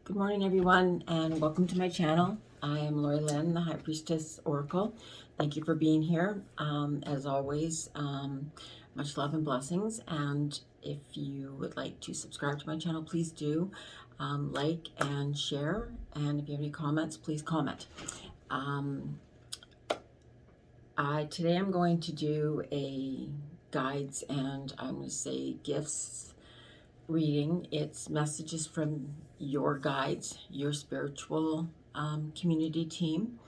Good morning, everyone, and welcome to my channel. I am Lori-Lynn, the High Priestess Oracle. Thank you for being here. As always, much love and blessings. And if you would like to subscribe to my channel, please do. Like and share. And if you have any comments, please comment. Today I'm going to do a guides and I'm going to say gifts reading. It's messages from your guides, your spiritual community team,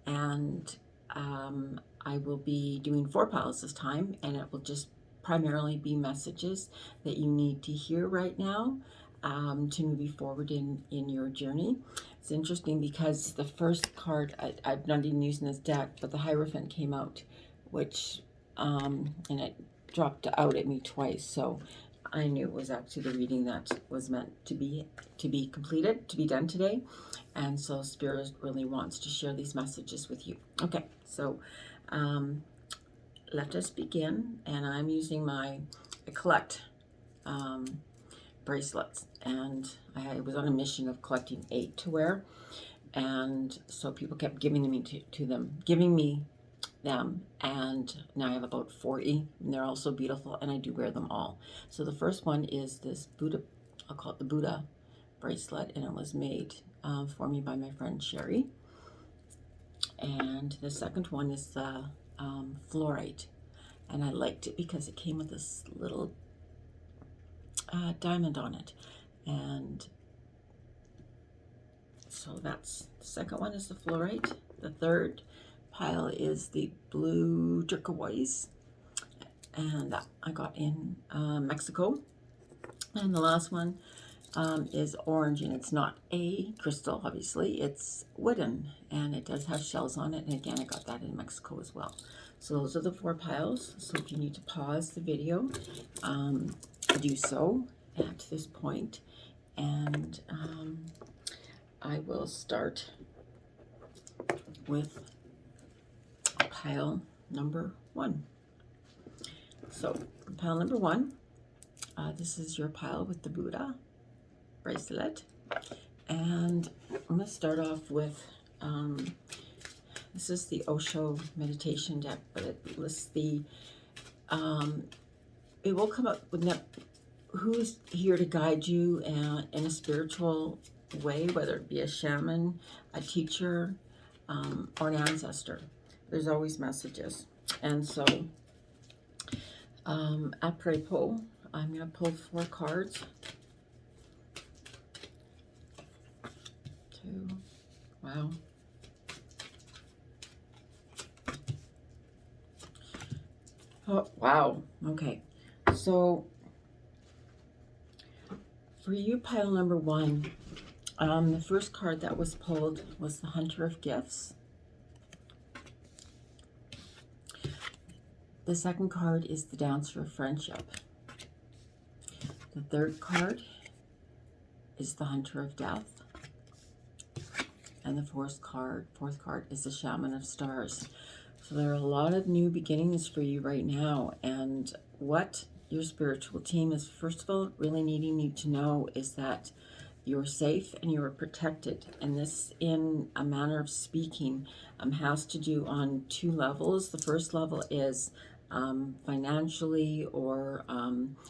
and I will be doing 4 piles this time, and it will just primarily be messages that you need to hear right now to move you forward in your journey. It's interesting because the first card, I've not even using this deck, but the Hierophant came out, which and it dropped out at me twice, so I knew it was actually the reading that was meant to be completed, to be done today. And so Spirit really wants to share these messages with you. Okay, so let us begin. And I'm using I collect bracelets, and I was on a mission of collecting 8 to wear. And so people kept giving me them, and now I have about 40, and they're all so beautiful, and I do wear them all. So the first one is this Buddha, I'll call it the Buddha bracelet, and it was made for me by my friend Sherry. And the second one is the fluorite, and I liked it because it came with this little diamond on it. And so that's the second one, is the fluorite. The third pile is the blue turquoise, and that I got in Mexico. And the last one is orange, and it's not a crystal, obviously, it's wooden, and it does have shells on it. And again, I got that in Mexico as well. So those are the 4 piles. So if you need to pause the video, do so at this point, and I will start with pile number 1. So pile number 1, this is your pile with the Buddha bracelet, and I'm going to start off with this is the Osho meditation deck, but it lists the it will come up with who's here to guide you in a spiritual way, whether it be a shaman, a teacher, or an ancestor. There's always messages. And so apropos, I'm going to pull 4 cards. 2, wow. Oh, wow. Okay. So for you, pile number 1, the first card that was pulled was the Hunter of Gifts. The second card is the Dancer of Friendship. The third card is the Hunter of Death. And the fourth card is the Shaman of Stars. So there are a lot of new beginnings for you right now. And what your spiritual team is, first of all, really needing you to know is that you're safe and you're protected. And this, in a manner of speaking, has to do on 2 levels. The first level is financially, or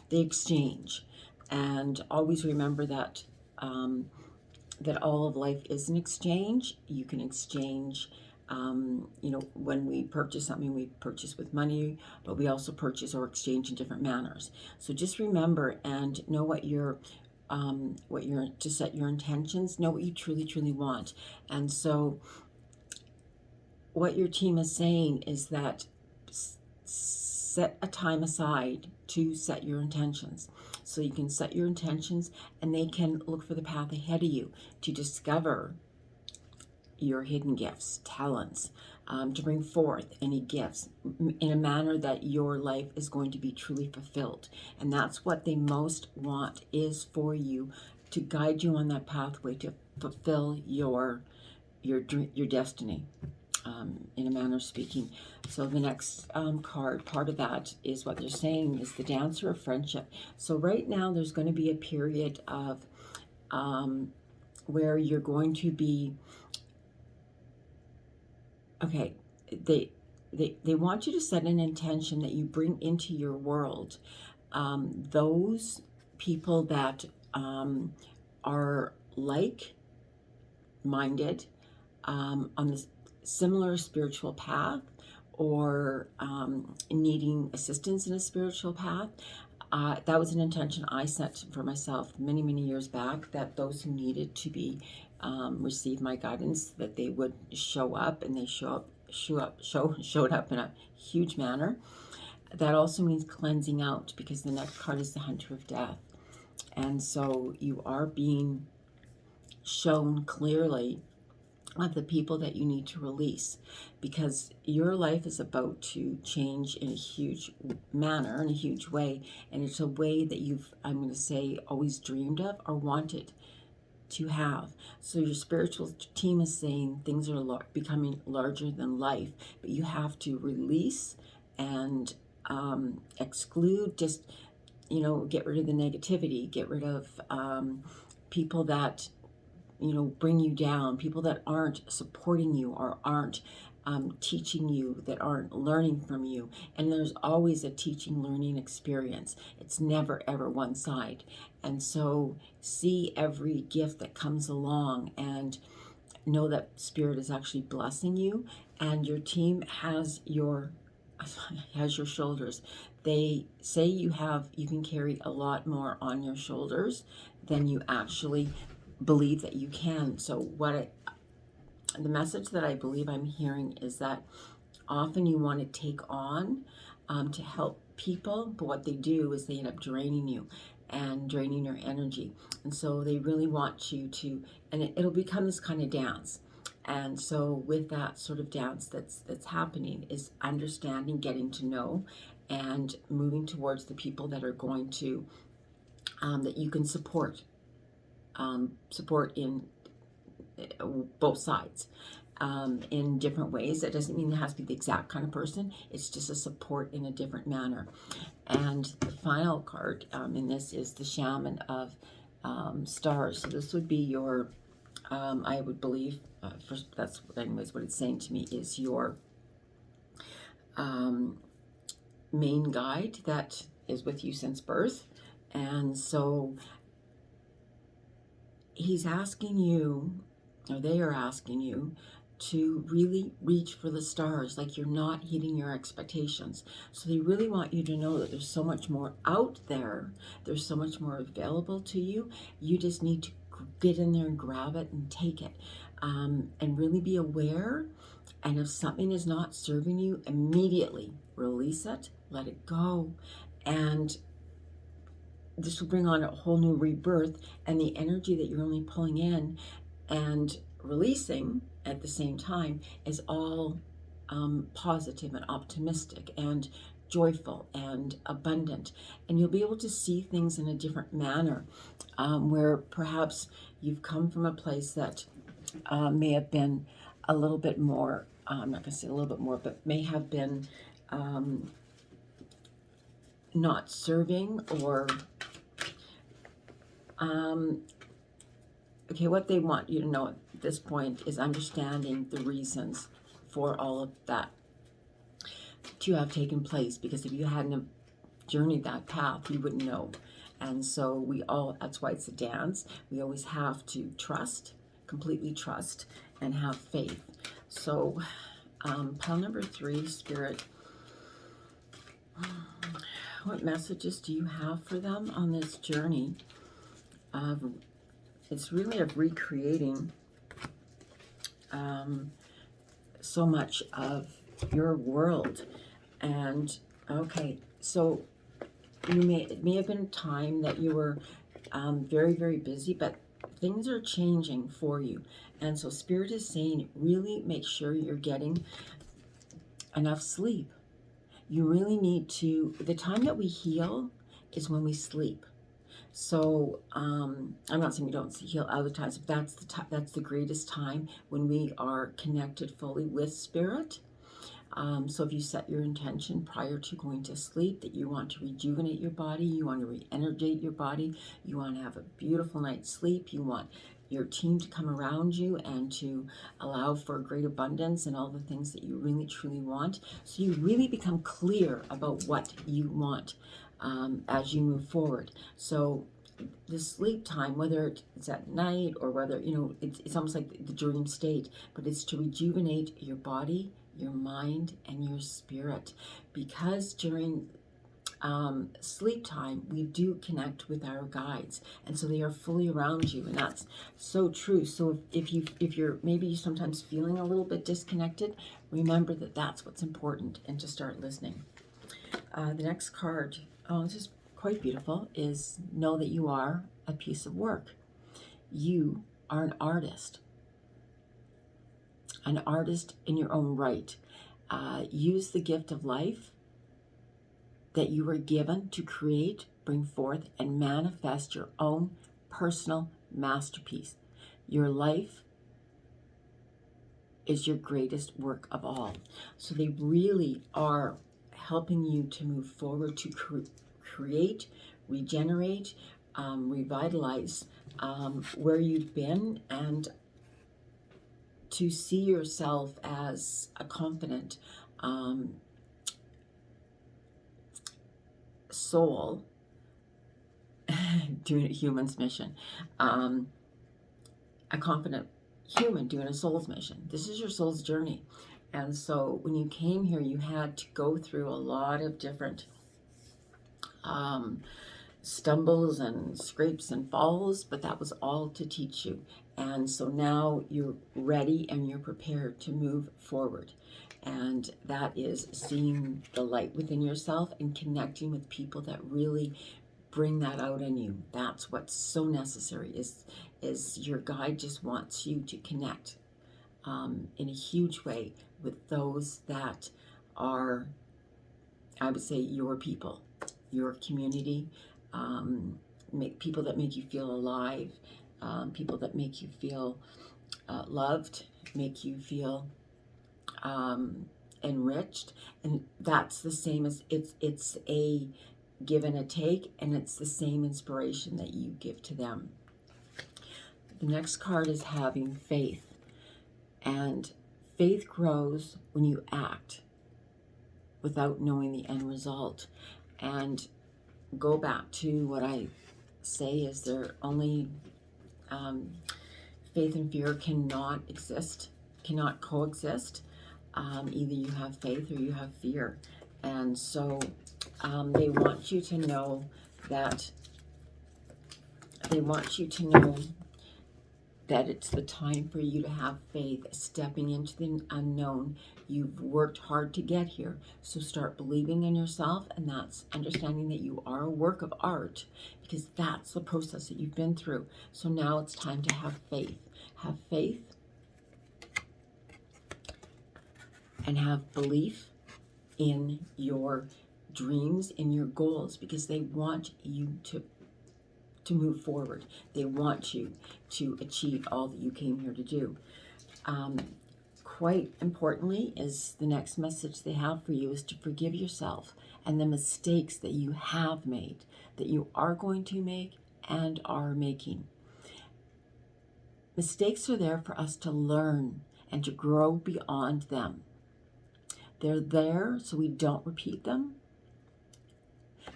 the exchange. And always remember that that all of life is an exchange. You can exchange, when we purchase something, we purchase with money, but we also purchase or exchange in different manners. So just remember and know what you're to set your intentions, know what you truly want. And so what your team is saying is that set a time aside to set your intentions. So you can set your intentions, and they can look for the path ahead of you to discover your hidden gifts, talents, to bring forth any gifts in a manner that your life is going to be truly fulfilled. And that's what they most want, is for you to guide you on that pathway to fulfill your destiny. In a manner of speaking. So the next part of that is what they're saying is the Dancer of Friendship. So right now there's going to be a period of where you're going to be, okay, they want you to set an intention that you bring into your world those people that are like-minded on the similar spiritual path, or needing assistance in a spiritual path. That was an intention I set for myself many, many years back, that those who needed to be receive my guidance, that they would show up, and they showed up in a huge manner. That also means cleansing out, because the next card is the Hunter of Death. And so you are being shown clearly of the people that you need to release, because your life is about to change in a huge manner, in a huge way, and it's a way that you've, I'm going to say, always dreamed of or wanted to have. So your spiritual team is saying things are becoming larger than life, but you have to release and exclude, just, you know, get rid of the negativity, get rid of people that, you know, bring you down, people that aren't supporting you or aren't teaching you, that aren't learning from you. And there's always a teaching learning experience. It's never ever one side. And so see every gift that comes along, and know that Spirit is actually blessing you, and your team has your shoulders. They say you can carry a lot more on your shoulders than you actually believe that you can. So the message that I believe I'm hearing is that often you want to take on to help people, but what they do is they end up draining you and draining your energy. And so they really want you to, and it'll become this kind of dance. And so with that sort of dance that's happening is understanding, getting to know, and moving towards the people that are going to, that you can support in both sides in different ways. That doesn't mean it has to be the exact kind of person. It's just a support in a different manner. And the final card in this is the Shaman of Stars. So this would be your, I would believe, that's anyways what it's saying to me, is your main guide that is with you since birth. And so he's asking you, or they are asking you, to really reach for the stars, like you're not hitting your expectations. So they really want you to know that there's so much more out there. There's so much more available to you. You just need to get in there and grab it and take it, and really be aware. And if something is not serving you, immediately release it, let it go. And this will bring on a whole new rebirth, and the energy that you're only pulling in and releasing at the same time is all positive and optimistic and joyful and abundant. And you'll be able to see things in a different manner, where perhaps you've come from a place that may have been a little bit more, I'm not going to say a little bit more, but may have been not serving, or okay, what they want you to know at this point is understanding the reasons for all of that to have taken place, because if you hadn't journeyed that path, you wouldn't know. And so that's why it's a dance. We always have to trust, completely trust, and have faith. So pile number 3, Spirit, what messages do you have for them on this journey of, it's really of recreating so much of your world. And okay, so it may have been a time that you were very, very busy, but things are changing for you. And so Spirit is saying, really make sure you're getting enough sleep. You really need to, the time that we heal is when we sleep. So I'm not saying we don't heal other times, but that's the greatest time when we are connected fully with Spirit. So if you set your intention prior to going to sleep that you want to rejuvenate your body, you want to re-energize your body, you want to have a beautiful night's sleep, you want your team to come around you and to allow for great abundance and all the things that you really truly want. So you really become clear about what you want as you move forward. So the sleep time, whether it's at night or whether, it's almost like the dream state, but it's to rejuvenate your body, your mind, and your spirit. Because during sleep time, we do connect with our guides, and so they are fully around you, and that's so true. So if you're maybe sometimes feeling a little bit disconnected, remember that that's what's important, and to start listening. The next card, this is quite beautiful, is know that you are a piece of work. You are an artist in your own right. Use the gift of life that you were given to create, bring forth, and manifest your own personal masterpiece. Your life is your greatest work of all. So they really are helping you to move forward, to create, regenerate, revitalize where you've been, and to see yourself as a confident soul doing a human's mission, a confident human doing a soul's mission. This is your soul's journey. And so when you came here, you had to go through a lot of different stumbles and scrapes and falls, but that was all to teach you. And so now you're ready and you're prepared to move forward. And that is seeing the light within yourself and connecting with people that really bring that out in you. That's what's so necessary, is your guide just wants you to connect in a huge way with those that are, I would say, your people, your community, people that make you feel alive, people that make you feel loved, make you feel enriched. And that's the same as it's a give and a take, and it's the same inspiration that you give to them. The next card is having faith, and faith grows when you act without knowing the end result. And go back to what I say is there only faith and fear cannot coexist. Either you have faith or you have fear. And so they want you to know that it's the time for you to have faith, stepping into the unknown. You've worked hard to get here, so start believing in yourself, and that's understanding that you are a work of art, because that's the process that you've been through. So now it's time to have faith. Have faith and have belief in your dreams, in your goals, because they want you to move forward. They want you to achieve all that you came here to do. Quite importantly is the next message they have for you is to forgive yourself and the mistakes that you have made, that you are going to make and are making. Mistakes are there for us to learn and to grow beyond them. They're there so we don't repeat them.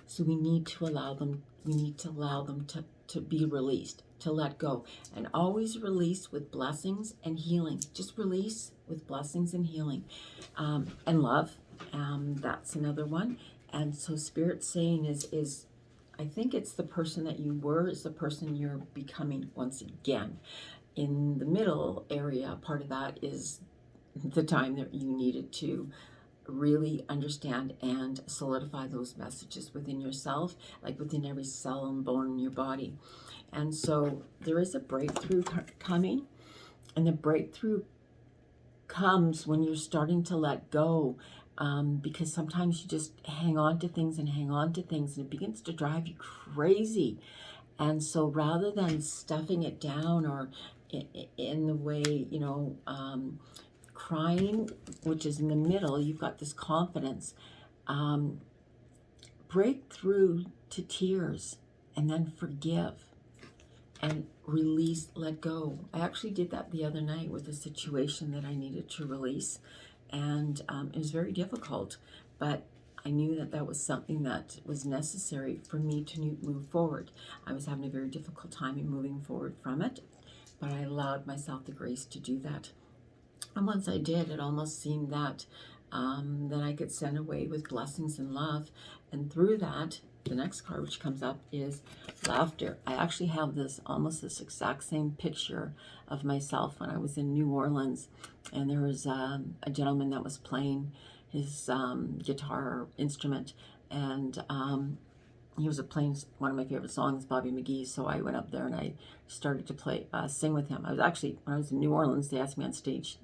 So we need to allow them to be released, to let go. And always release with blessings and healing. Just release with blessings and healing. And love. That's another one. And so Spirit's saying is I think it's the person that you were is the person you're becoming once again. In the middle area, part of that is the time that you needed to really understand and solidify those messages within yourself, like within every cell and bone in your body. And so there is a breakthrough coming, and the breakthrough comes when you're starting to let go, because sometimes you just hang on to things, and it begins to drive you crazy. And so rather than stuffing it down or in the way, crying, which is in the middle, you've got this confidence. Break through to tears and then forgive and release, let go. I actually did that the other night with a situation that I needed to release, and it was very difficult, but I knew that that was something that was necessary for me to move forward. I was having a very difficult time in moving forward from it, but I allowed myself the grace to do that. And once I did, it almost seemed that then I could send away with blessings and love. And through that, the next card which comes up is laughter. I actually have almost this exact same picture of myself when I was in New Orleans. And there was a gentleman that was playing his guitar instrument. And he was playing one of my favorite songs, Bobby McGee. So I went up there and I started to sing with him. I was actually, when I was in New Orleans, they asked me on stage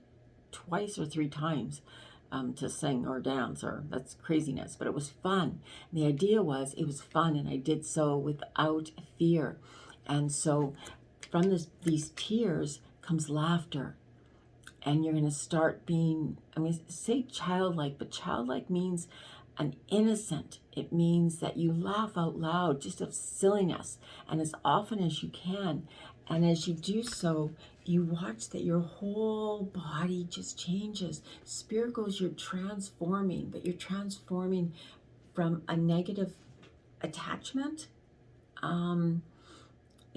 twice or three times to sing or dance, or that's craziness, but it was fun. And the idea was it was fun, and I did so without fear. And so from these tears comes laughter, and you're going to start being, I mean, say childlike, but childlike means an innocent. It means that you laugh out loud just of silliness, and as often as you can. And as you do so, you watch that your whole body just changes. Spirit goes, you're transforming, but you're transforming from a negative attachment,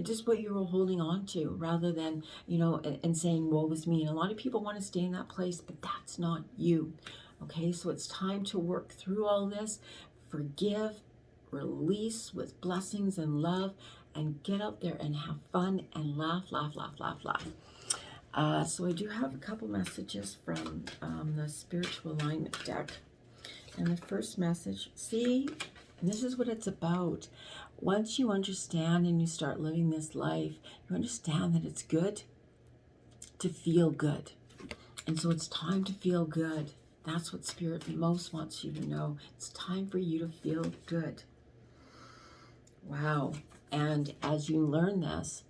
just what you were holding on to, rather than, and saying, woe is me. And a lot of people want to stay in that place, but that's not you. Okay, so it's time to work through all this, forgive, release with blessings and love, and get out there and have fun and laugh, laugh, laugh, laugh, laugh. So I do have a couple messages from the Spiritual Alignment deck. And the first message, see, and this is what it's about. Once you understand and you start living this life, you understand that it's good to feel good. And so it's time to feel good. That's what Spirit most wants you to know. It's time for you to feel good. Wow. And as you learn this,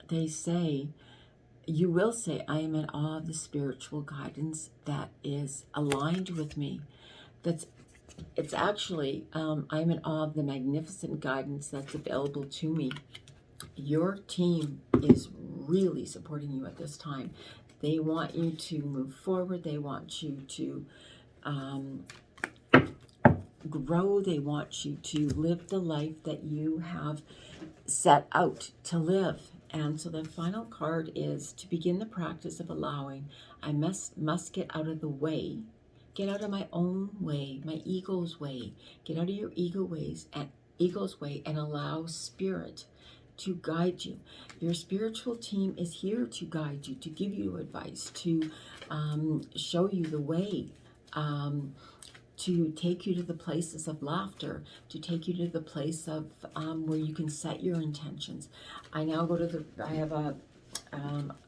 they say, you will say, I am in awe of the spiritual guidance that is aligned with me. It's actually, I'm in awe of the magnificent guidance that's available to me. Your team is really supporting you at this time. They want you to move forward. They want you to grow. They want you to live the life that you have set out to live. And so the final card is to begin the practice of allowing. I must get out of the way. Get out of my own way, my ego's way. Get out of your ego's way and allow Spirit to guide you. Your spiritual team is here to guide you, to give you advice, to show you the way, to take you to the places of laughter, to take you to the place of where you can set your intentions. I now go to I have a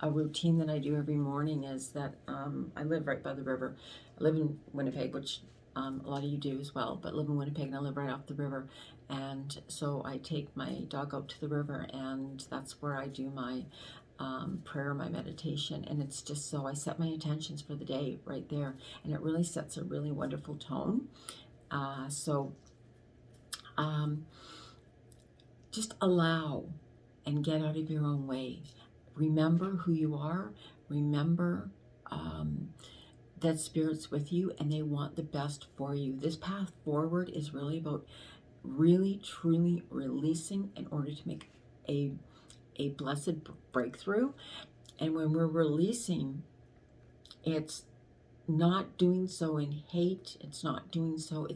routine that I do every morning is that I live right by the river. I live in Winnipeg, which a lot of you do as well, but live in Winnipeg and I live right off the river. And so I take my dog out to the river, and that's where I do my prayer, my meditation. And it's just so I set my intentions for the day right there, and it really sets a really wonderful tone. Just allow and get out of your own way. Remember who you are. Remember that Spirit's with you, and they want the best for you. This path forward is really about really, truly releasing in order to make a blessed breakthrough. And when we're releasing, it's not doing so in hate. It's doing so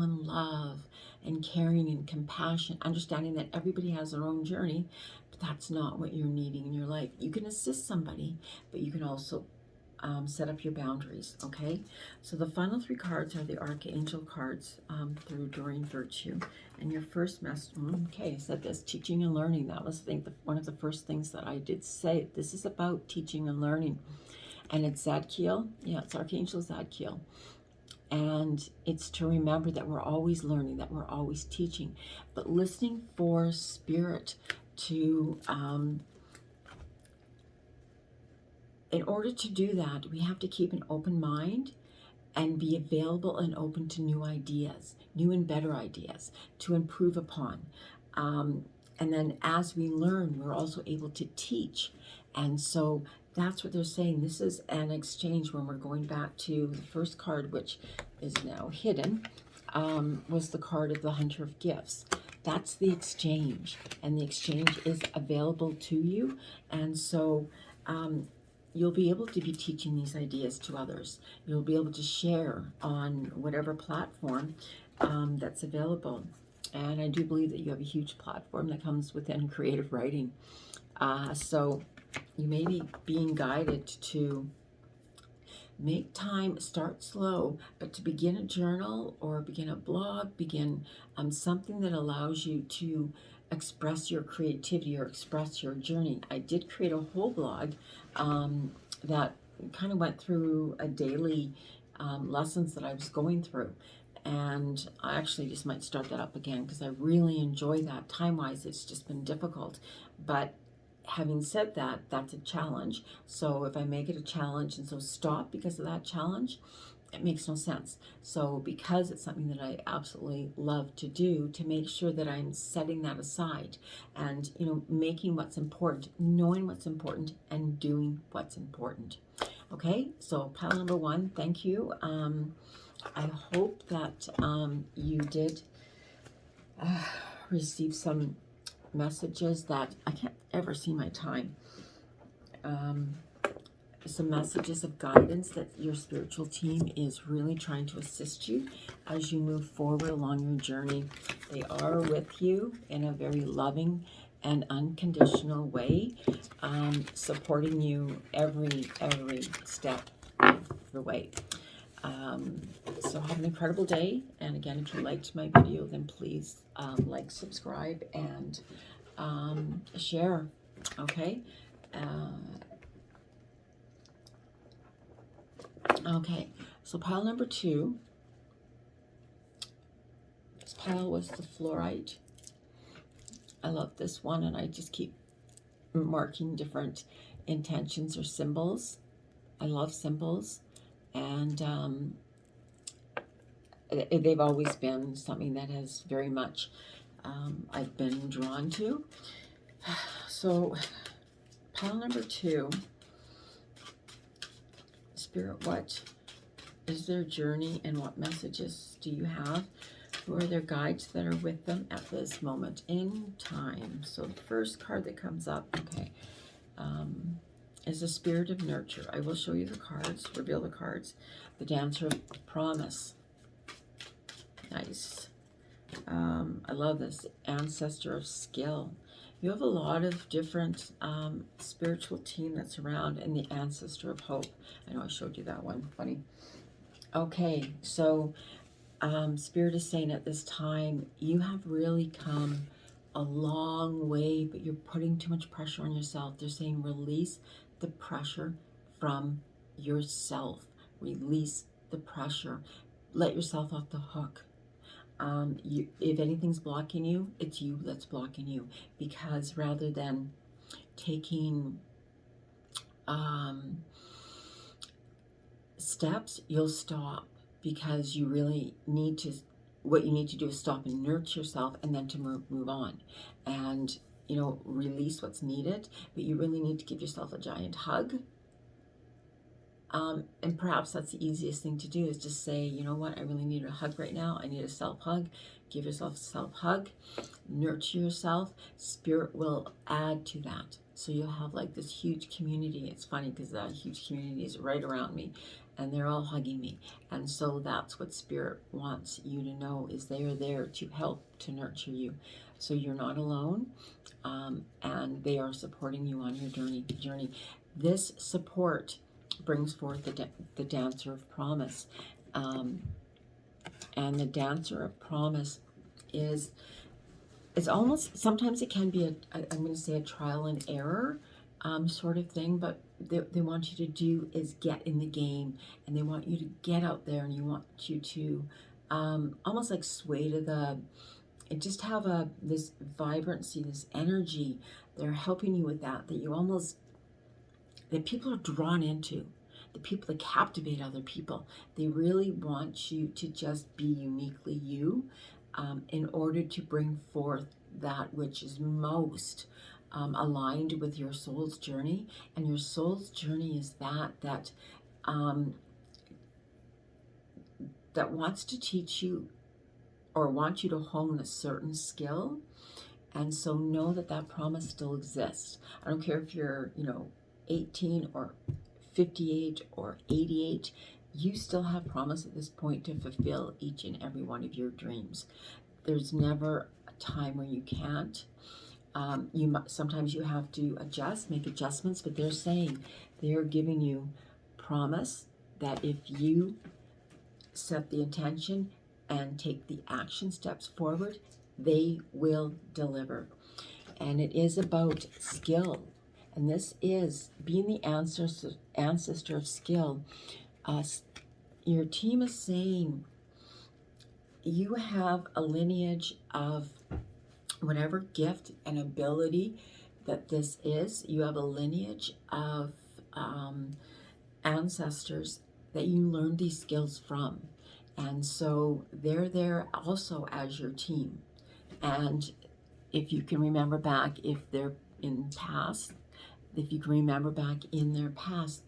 in love and caring and compassion, understanding that everybody has their own journey, but that's not what you're needing in your life. You can assist somebody, but you can also set up your boundaries, okay? So the final three cards are the Archangel cards through Doreen Virtue. And your first message, okay, I said this, teaching and learning. That was, I think, one of the first things that I did say. This is about teaching and learning. And it's Zadkiel. Yeah, it's Archangel Zadkiel. And it's to remember that we're always learning, that we're always teaching, but listening for Spirit to... in order to do that, we have to keep an open mind and be available and open to new ideas, new and better ideas to improve upon. And then as we learn, we're also able to teach. And so that's what they're saying. This is an exchange when we're going back to the first card, which is now hidden, was the card of the Hunter of Gifts. That's the exchange, and the exchange is available to you. And so you'll be able to be teaching these ideas to others. You'll be able to share on whatever platform that's available. And I do believe that you have a huge platform that comes within creative writing. So you may be being guided to make time, start slow, but to begin a journal or begin a blog, begin something that allows you to express your creativity or express your journey. I did create a whole blog that kind of went through a daily lessons that I was going through. And I actually just might start that up again because I really enjoy that. Time-wise, it's just been difficult. But having said that, that's a challenge. So if I make it a challenge and so stop because of that challenge, it makes no sense. So because it's something that I absolutely love to do, to make sure that I'm setting that aside and, you know, making what's important, knowing what's important, and doing what's important. Okay, so pile number 1, thank you. I hope that you did receive some messages that I can't ever see my time. Some messages of guidance that your spiritual team is really trying to assist you as you move forward along your journey. They are with you in a very loving and unconditional way, supporting you every step of the way. So have an incredible day. And again, if you liked my video, then please like, subscribe, and share. Okay. Okay. So pile number 2. This pile was the fluorite. I love this one, and I just keep marking different intentions or symbols. I love symbols, and they've always been something that has very much I've been drawn to. So pile number 2, Spirit, what is their journey and what messages do you have? Who are their guides that are with them at this moment in time? So the first card that comes up, okay, is the Spirit of Nurture. I will show you the cards, reveal the cards. The Dancer of Promise. Nice. I love this. Ancestor of Skill. You have a lot of different spiritual team that's around, and the Ancestor of Hope. I know I showed you that one. Funny. Okay, so Spirit is saying at this time, you have really come a long way, but you're putting too much pressure on yourself. They're saying release the pressure from yourself. Release the pressure. Let yourself off the hook. If anything's blocking you, it's you that's blocking you. Because rather than taking steps, you'll stop, because you really need to, what you need to do is stop and nurture yourself, and then to move on and, you know, release what's needed. But you really need to give yourself a giant hug. And perhaps that's the easiest thing to do, is just say, you know what, I really need a hug right now. I need a self-hug. Give yourself a self-hug. Nurture yourself. Spirit will add to that. So you'll have like this huge community. It's funny because that huge community is right around me, and they're all hugging me. And so that's what Spirit wants you to know, is they are there to help, to nurture you. So you're not alone, and they are supporting you on your journey. This support brings forth the Dancer of Promise. And the Dancer of Promise is, it's almost, sometimes it can be I'm going to say a trial and error sort of thing, but they want you to do is get in the game, and they want you to get out there, and you want you to almost like sway to the, and just have this vibrancy, this energy. They're helping you with that you almost, that people are drawn into, the people that captivate other people. They really want you to just be uniquely you, in order to bring forth that which is most aligned with your soul's journey. And your soul's journey is that wants to teach you or wants you to hone a certain skill. And so know that that promise still exists. I don't care if you're, 18 or 58 or 88, you still have promise at this point to fulfill each and every one of your dreams. There's never a time where you can't. Sometimes you have to make adjustments, but they're giving you promise that if you set the intention and take the action steps forward, they will deliver. And it is about skill. And this is being the ancestor of skill. Your team is saying you have a lineage of whatever gift and ability that this is. You have a lineage of ancestors that you learned these skills from. And so they're there also as your team. And if you can remember back, if you can remember back in their past,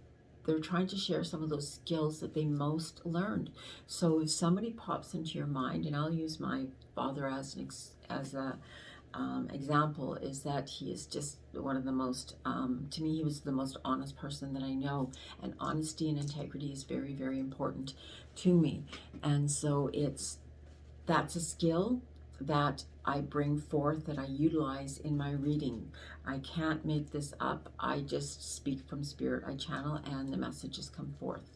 they're trying to share some of those skills that they most learned. So if somebody pops into your mind, and I'll use my father as an example, is that he is just one of the most, to me, he was the most honest person that I know. And honesty and integrity is very, very important to me. And so that's a skill that I bring forth, that I utilize in my reading. I can't make this up. I just speak from spirit. I channel and the messages come forth.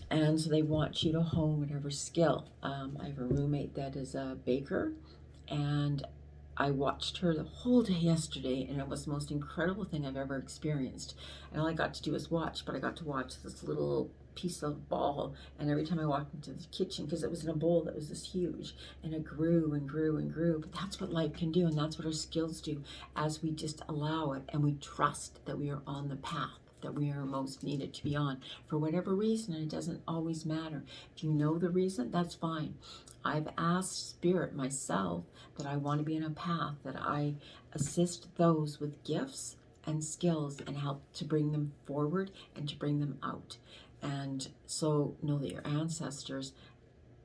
And so they want you to hone whatever skill. I have a roommate that is a baker, and I watched her the whole day yesterday, and it was the most incredible thing I've ever experienced. And all I got to do was watch, but I got to watch this little piece of ball, and every time I walked into the kitchen, because it was in a bowl that was this huge, and it grew and grew and grew. But that's what life can do, and that's what our skills do, as we just allow it and we trust that we are on the path that we are most needed to be on for whatever reason. And it doesn't always matter. If you know the reason, that's fine. I've asked Spirit myself that I want to be on a path that I assist those with gifts and skills and help to bring them forward and to bring them out. And so know that your ancestors,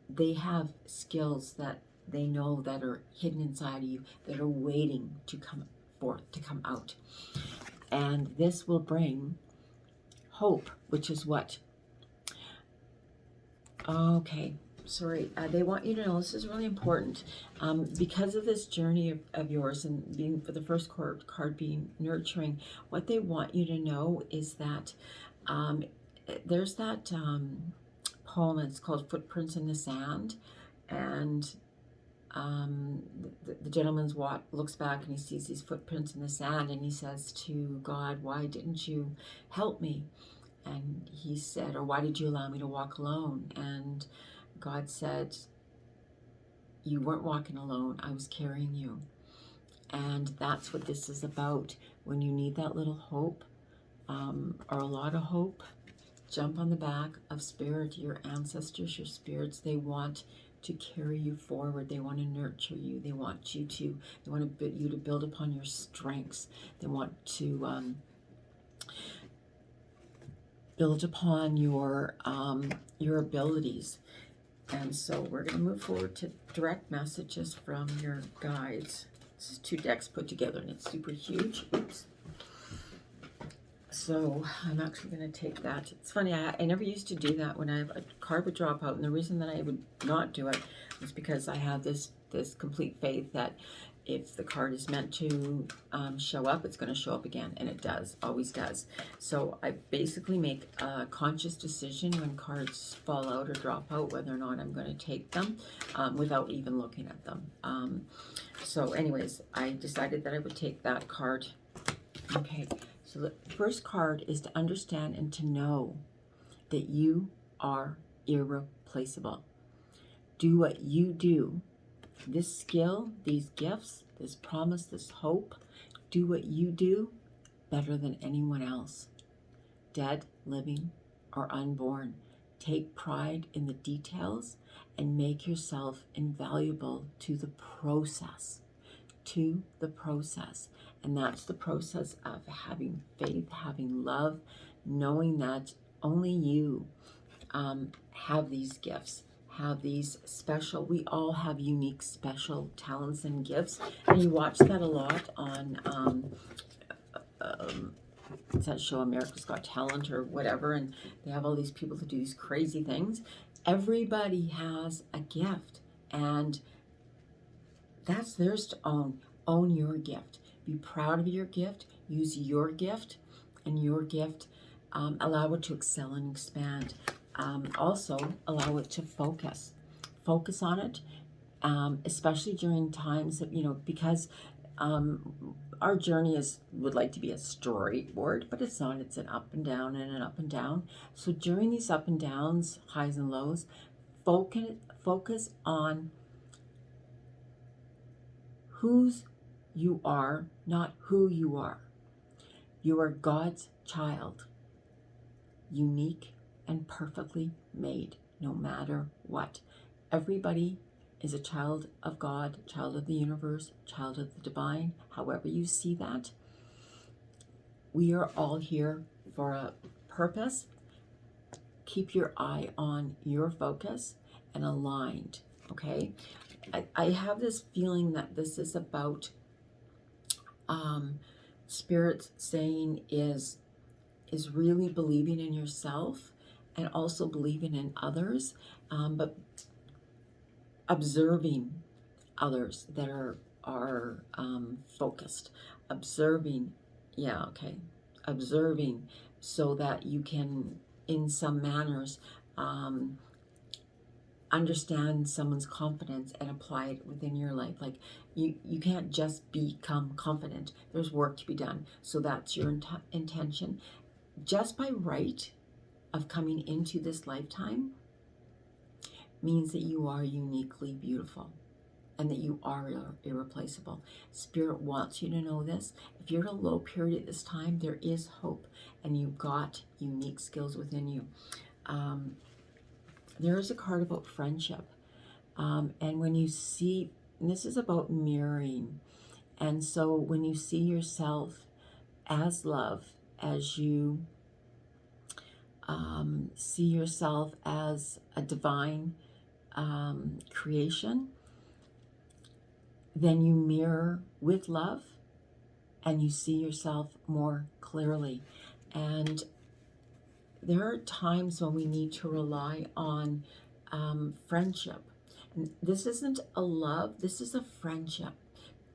they have skills that they know that are hidden inside of you, that are waiting to come forth, to come out. And this will bring hope, which is what? Okay, sorry. They want you to know, this is really important. Because of this journey of yours, and being for the first card being nurturing, what they want you to know is that there's that poem, it's called Footprints in the Sand, and the gentleman looks back and he sees these footprints in the sand, and he says to God, why didn't you help me? And he said, or why did you allow me to walk alone? And God said, you weren't walking alone, I was carrying you. And that's what this is about. When you need that little hope, or a lot of hope, jump on the back of Spirit, your ancestors, your spirits. They want to carry you forward. They want to nurture you. They want you to build upon your strengths. They want to build upon your abilities. And so we're going to move forward to direct messages from your guides. This is 2 decks put together, and it's super huge. Oops. So I'm actually going to take that. It's funny, I never used to do that when a card would drop out, and the reason that I would not do it was because I have this complete faith that if the card is meant to show up, it's going to show up again, and it does, always does. So I basically make a conscious decision when cards fall out or drop out, whether or not I'm going to take them without even looking at them. So anyways, I decided that I would take that card. Okay. So the first card is to understand and to know that you are irreplaceable. Do what you do. This skill, these gifts, this promise, this hope, do what you do better than anyone else. Dead, living, or unborn. Take pride in the details and make yourself invaluable to the process. to the process. And that's the process of having faith, having love, knowing that only you have these gifts, have these special, we all have unique special talents and gifts. And you watch that a lot on it's that show America's Got Talent or whatever, and they have all these people to do these crazy things. Everybody has a gift, and that's theirs to own. Own your gift. Be proud of your gift. Use your gift, and your gift, allow it to excel and expand. Also, allow it to focus. Focus on it, especially during times that, because our journey would like to be a straight board, but it's not. It's an up and down and an up and down. So during these up and downs, highs and lows, focus on whose you are, not who you are. You are God's child, unique and perfectly made, no matter what. Everybody is a child of God, child of the universe, child of the divine, however you see that. We are all here for a purpose. Keep your eye on your focus and aligned, okay? I have this feeling that this is about Spirit saying is really believing in yourself and also believing in others, but observing others that are focused, observing, observing, so that you can, in some manners, understand someone's confidence and apply it within your life. Like you can't just become confident. There's work to be done. So that's your intention. Just by right of coming into this lifetime means that you are uniquely beautiful and that you are irreplaceable. Spirit wants you to know this. If you're at a low period at this time, there is hope, and you've got unique skills within you. There is a card about friendship. And when you see, and this is about mirroring. And so when you see yourself as love, as you see yourself as a divine creation, then you mirror with love and you see yourself more clearly. And there are times when we need to rely on friendship. And this isn't a love, this is a friendship.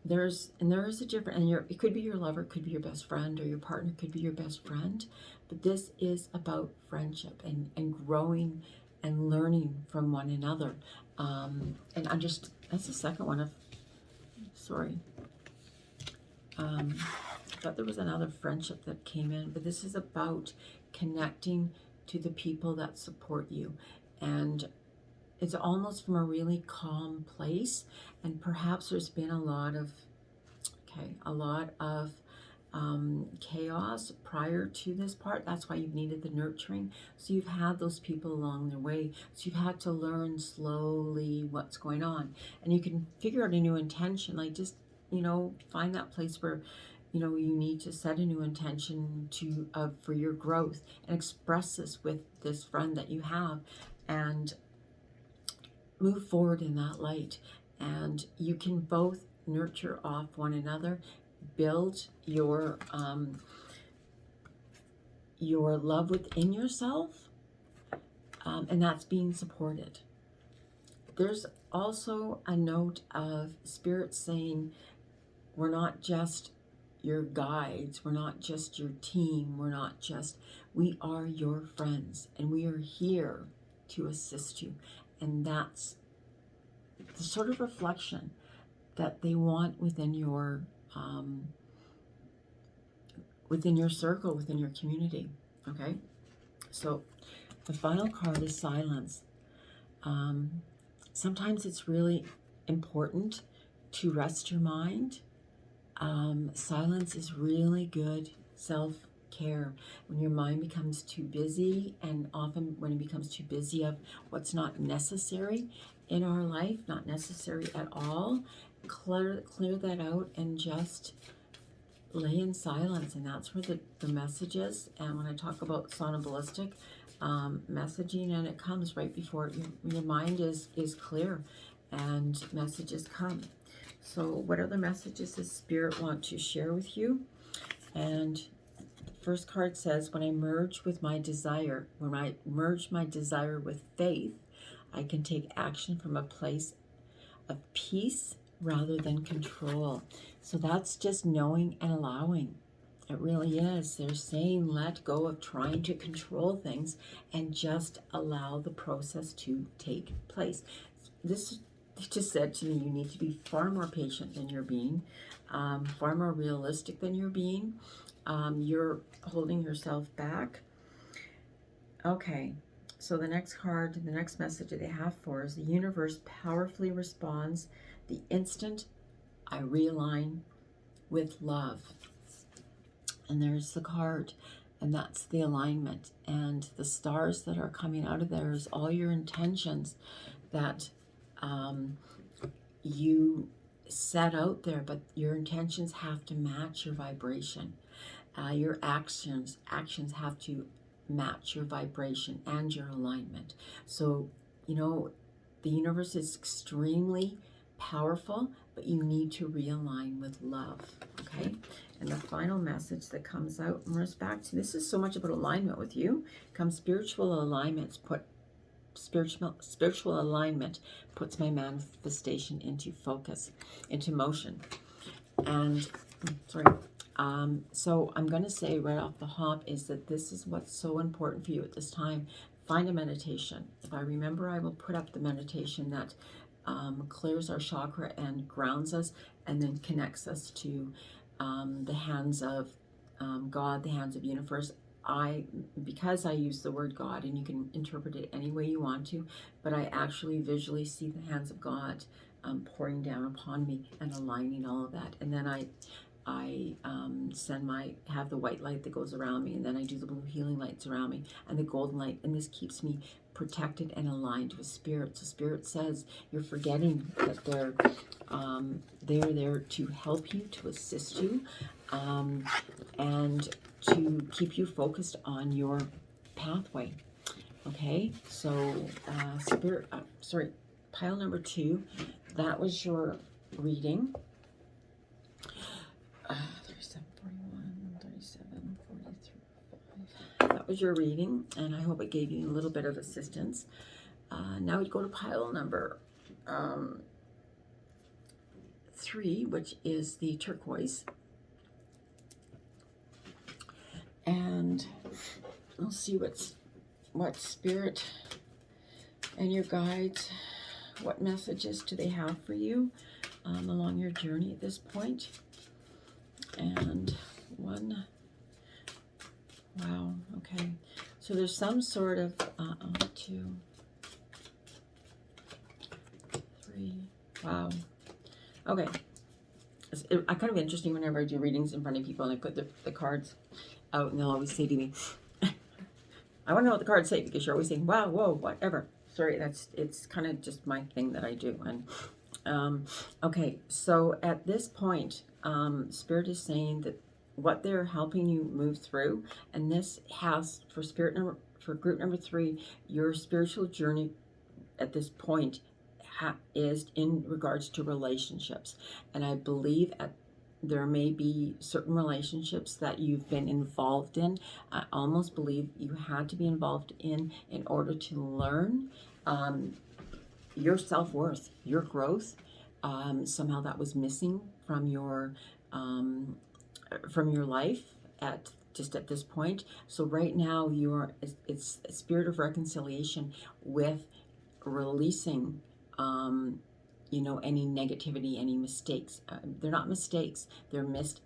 There is a difference, and it could be your lover, it could be your best friend, or your partner could be your best friend, but this is about friendship and growing and learning from one another. And that's the second one of, sorry. I thought there was another friendship that came in, but this is about connecting to the people that support you. And it's almost from a really calm place, and perhaps there's been a lot of chaos prior to this part. That's why you've needed the nurturing. So you've had those people along the way. So you've had to learn slowly what's going on, and you can figure out a new intention. Like just find that place where you need to set a new intention for your growth, and express this with this friend that you have, and move forward in that light. And you can both nurture off one another, build your love within yourself, and that's being supported. There's also a note of Spirit saying, we're not just your guides, we're not just your team, we are your friends, and we are here to assist you. And that's the sort of reflection that they want within your circle, within your community. Okay, so the final card is silence. Sometimes it's really important to rest your mind. Silence is really good self-care. When your mind becomes too busy, and often when it becomes too busy of what's not necessary in our life, not necessary at all, clear that out and just lay in silence. And that's where the message is. And when I talk about sonobalistic messaging, and it comes right before your mind is clear and messages come. So what other messages does Spirit want to share with you? And the first card says, when I merge with my desire, when I merge my desire with faith, I can take action from a place of peace rather than control. So that's just knowing and allowing. It really is. They're saying let go of trying to control things and just allow the process to take place. This just said to me, you need to be far more patient than you're being, far more realistic than you're being. You're holding yourself back. Okay, so the next card, the next message that they have for is the universe powerfully responds the instant I realign with love. And there's the card, and that's the alignment. And the stars that are coming out of there is all your intentions that you set out there, but your intentions have to match your vibration. Your actions have to match your vibration and your alignment. So, you know, the universe is extremely powerful, but you need to realign with love, okay? And the final message that comes out in respect to this is so much about alignment with you. Comes spiritual alignments spiritual alignment puts my manifestation into focus, into motion. And so I'm going to say right off the hop is that this is what's so important for you at this time. Find a meditation. If I remember, I will put up the meditation that clears our chakra and grounds us, and then connects us to the hands of God, the hands of universe. Because I use the word God, and you can interpret it any way you want to, but I actually visually see the hands of God pouring down upon me and aligning all of that. And then I have the white light that goes around me, and then I do the blue healing lights around me and the golden light, and this keeps me protected and aligned with Spirit. So Spirit says you're forgetting that they're there to help you, to assist you, and to keep you focused on your pathway. Okay, so pile number 2, that was your reading. 37, 41, 37, 43, 45. That was your reading, and I hope it gave you a little bit of assistance. Now we go to pile number 3, which is the turquoise. And we'll see what Spirit and your guides, what messages do they have for you along your journey at this point. And one, wow, okay. So there's some sort of 2, 3, wow. Okay. It's kind of interesting whenever I do readings in front of people and I put the cards out, and they'll always say to me, I want to know what the cards say, because you're always saying, wow, whoa, whatever. Sorry, it's kind of just my thing that I do. And okay, so at this point, Spirit is saying that what they're helping you move through, and this has for group number 3, your spiritual journey at this point is in regards to relationships. And I believe there may be certain relationships that you've been involved in. I almost believe you had to be involved in order to learn your self-worth, your growth. Somehow that was missing from your life at this point. So right now it's a spirit of reconciliation with releasing any negativity, any mistakes. They're not mistakes, they're missed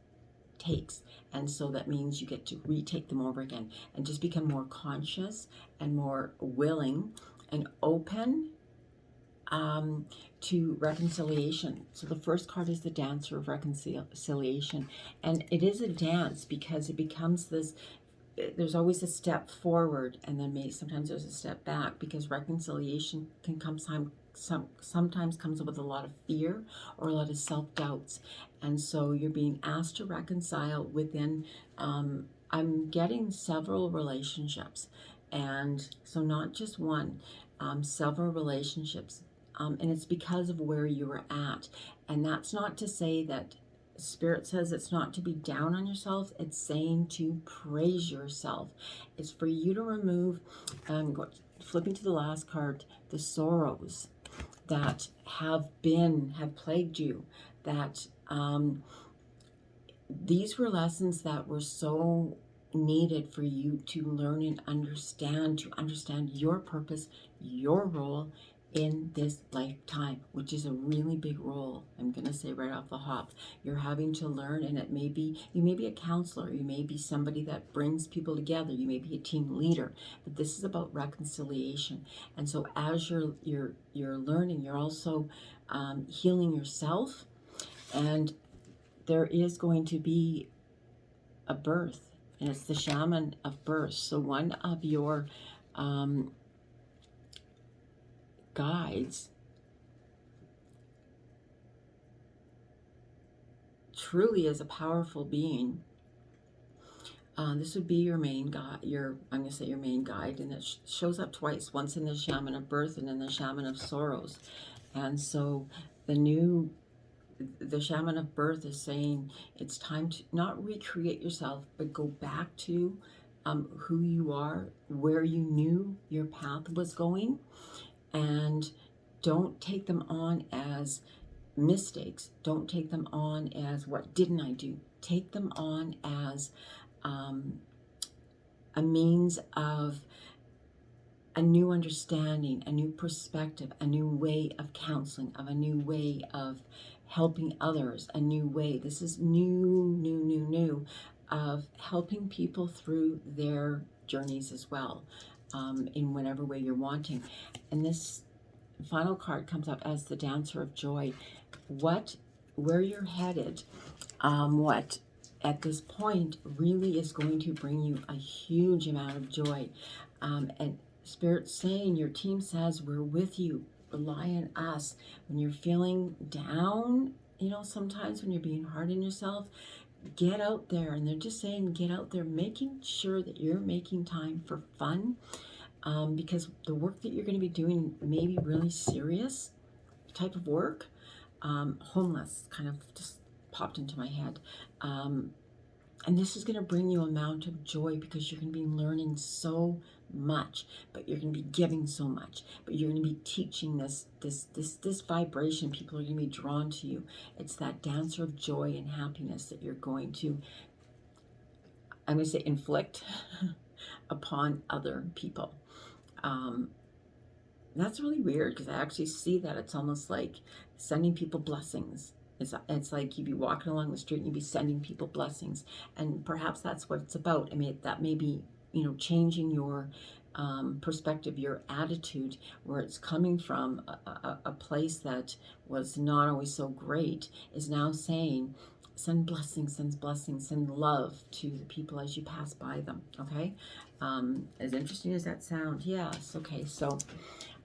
takes. And so that means you get to retake them over again and just become more conscious and more willing and open to reconciliation. So the first card is the Dancer of Reconciliation. And it is a dance because it becomes this there's always a step forward, and then sometimes there's a step back, because reconciliation can come sometimes comes with a lot of fear or a lot of self-doubts. And so you're being asked to reconcile within, I'm getting several relationships, and so not just one, several relationships, and it's because of where you were at. And that's not to say that Spirit says it's not to be down on yourself. It's saying to praise yourself. It's for you to remove, flipping to the last card, the sorrows that have plagued you, that these were lessons that were so needed for you to learn and understand, to understand your purpose, your role in this lifetime, which is a really big role. I'm going to say right off the hop, you're having to learn, and it may be, you may be a counselor, you may be somebody that brings people together, you may be a team leader, but this is about reconciliation. And so as you're learning, you're also healing yourself, and there is going to be a birth, and it's the shaman of birth. So one of your guides truly is a powerful being. This would be your main guide, I'm going to say your main guide, and it shows up twice, once in the shaman of birth and in the shaman of sorrows. And so the shaman of birth is saying it's time to not recreate yourself, but go back to who you are, where you knew your path was going, and don't take them on as mistakes. Don't take them on as what didn't I do. Take them on as a means of a new understanding, a new perspective, a new way of counseling, of a new way of helping others, a new way. This is new of helping people through their journeys as well, in whatever way you're wanting. And this final card comes up as the Dancer of Joy. Where you're headed, what at this point really is going to bring you a huge amount of joy. And Spirit's saying, your team says, we're with you. Rely on us. When you're feeling down, sometimes when you're being hard on yourself, get out there. And they're just saying, get out there, making sure that you're making time for fun, because the work that you're going to be doing may be really serious type of work. Homeless kind of just popped into my head. And this is going to bring you an amount of joy, because you're going to be learning so much, but you're going to be giving so much, but you're going to be teaching this vibration. People are going to be drawn to you. It's that dancer of joy and happiness that you're going to, I'm going to say, inflict upon other people. That's really weird, because I actually see that it's almost like sending people blessings. It's like you'd be walking along the street and you'd be sending people blessings, and perhaps that's what it's about. I mean, that may be, changing your perspective, your attitude, where it's coming from a place that was not always so great, is now saying, send blessings, send love to the people as you pass by them, okay? As interesting as that sounds, yes, okay, so